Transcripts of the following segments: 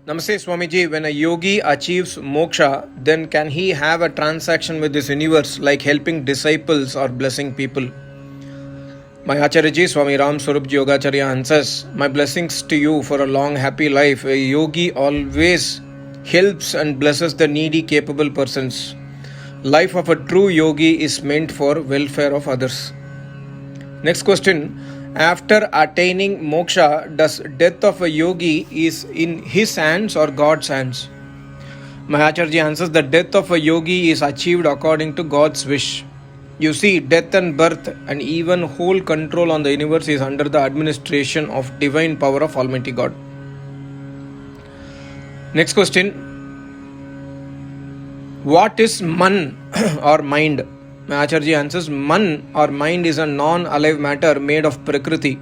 Namaste Swamiji, when a yogi achieves moksha, then can he have a transaction with this universe like helping disciples or blessing people? My Acharyaji Swami Ram Swarupji Yogacharya answers, my blessings to you for a long happy life. A yogi always helps and blesses the needy capable persons. Life of a true yogi is meant for welfare of others. Next question. After attaining moksha, does death of a yogi is in his hands or God's hands? Mahacharya answers, the death of a yogi is achieved according to God's wish. You see, death and birth and even whole control on the universe is under the administration of divine power of Almighty God. Next question. What is man or mind? Acharya answers, man or mind is a non-alive matter made of Prakriti.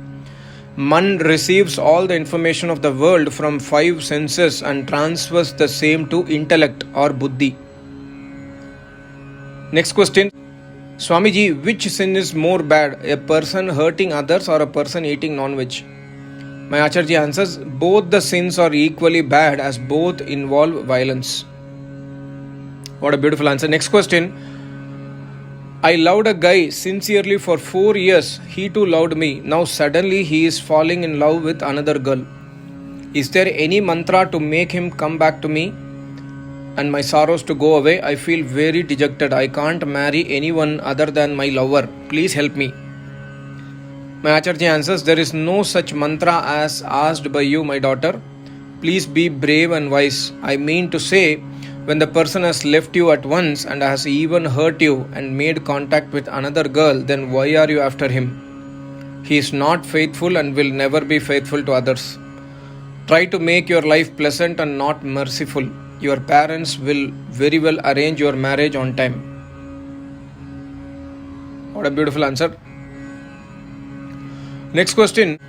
Man receives all the information of the world from 5 senses and transfers the same to intellect or buddhi. Next question. Swamiji, which sin is more bad, a person hurting others or a person eating non-veg? My Acharya answers, both the sins are equally bad as both involve violence. What a beautiful answer. Next question. I loved a guy sincerely for 4 years. He too loved me. Now suddenly he is falling in love with another girl. Is there any mantra to make him come back to me and my sorrows to go away? I feel very dejected. I can't marry anyone other than my lover. Please help me. My Acharya answers, there is no such mantra as asked by you, my daughter. Please be brave and wise. I mean to say, when the person has left you at once and has even hurt you and made contact with another girl, then why are you after him? He is not faithful and will never be faithful to others. Try to make your life pleasant and not merciful. Your parents will very well arrange your marriage on time. What a beautiful answer. Next question.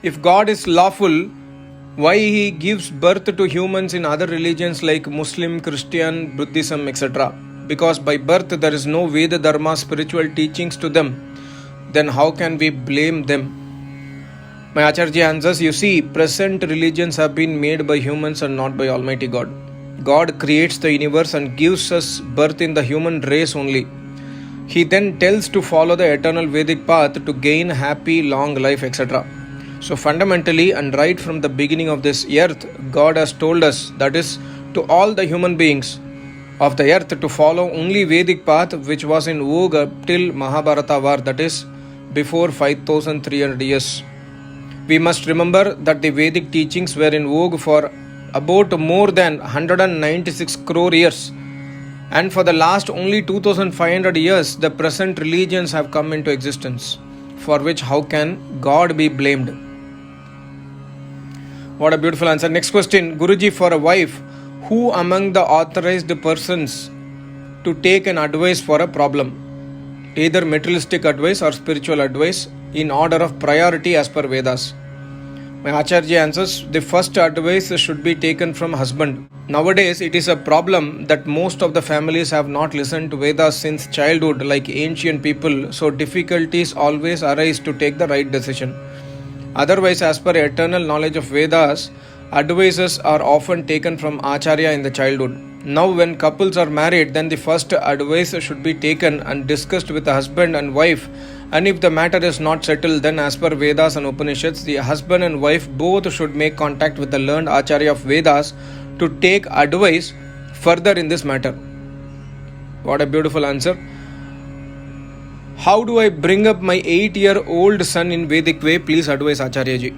If God is lawful, why he gives birth to humans in other religions like Muslim, Christian, Buddhism, etc.? Because by birth there is no Veda Dharma spiritual teachings to them. Then how can we blame them? My Acharya answers, you see, present religions have been made by humans and not by Almighty God. God creates the universe and gives us birth in the human race only. He then tells to follow the eternal Vedic path to gain happy, long life, etc. So fundamentally and right from the beginning of this earth, God has told us, that is, to all the human beings of the earth to follow only Vedic path which was in vogue up till Mahabharata war, that is, before 5300 years. We must remember that the Vedic teachings were in vogue for about more than 196 crore years. And for the last only 2500 years, the present religions have come into existence, for which how can God be blamed? What a beautiful answer. Next question. Guruji, for a wife, who among the authorized persons to take an advice for a problem? Either materialistic advice or spiritual advice in order of priority as per Vedas. My Acharya answers, the first advice should be taken from husband. Nowadays, it is a problem that most of the families have not listened to Vedas since childhood like ancient people, so difficulties always arise to take the right decision. Otherwise, as per eternal knowledge of Vedas, advices are often taken from Acharya in the childhood. Now when couples are married, then the first advice should be taken and discussed with the husband and wife. And if the matter is not settled, then as per Vedas and Upanishads, the husband and wife both should make contact with the learned Acharya of Vedas to take advice further in this matter. What a beautiful answer. How do I bring up my 8-year-old son in Vedic way? Please advise Acharya ji.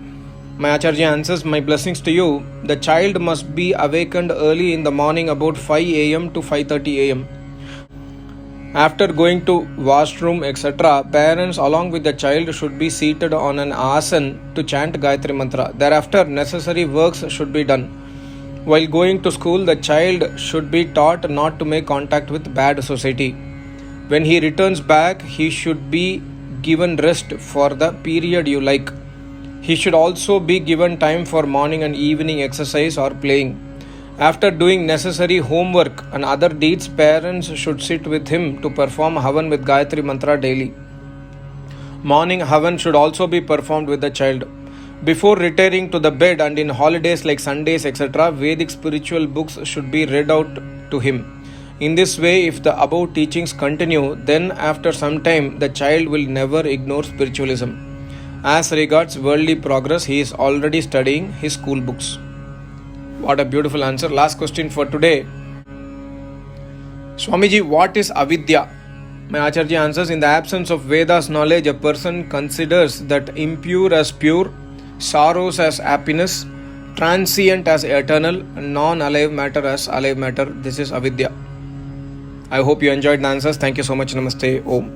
My Acharya answers, my blessings to you. The child must be awakened early in the morning about 5 a.m. to 5:30 a.m. After going to washroom, etc., parents along with the child should be seated on an asan to chant Gayatri Mantra. Thereafter, necessary works should be done. While going to school, the child should be taught not to make contact with bad society. When he returns back, he should be given rest for the period you like. He should also be given time for morning and evening exercise or playing. After doing necessary homework and other deeds, parents should sit with him to perform Havan with Gayatri Mantra daily. Morning Havan should also be performed with the child. Before retiring to the bed and in holidays like Sundays, etc., Vedic spiritual books should be read out to him. In this way, if the above teachings continue, then after some time, the child will never ignore spiritualism. As regards worldly progress, he is already studying his school books. What a beautiful answer. Last question for today. Swamiji, what is avidya? My Acharya answers, in the absence of Vedas knowledge, a person considers that impure as pure, sorrows as happiness, transient as eternal, and non-alive matter as alive matter. This is avidya. I hope you enjoyed the answers. Thank you so much. Namaste. Om.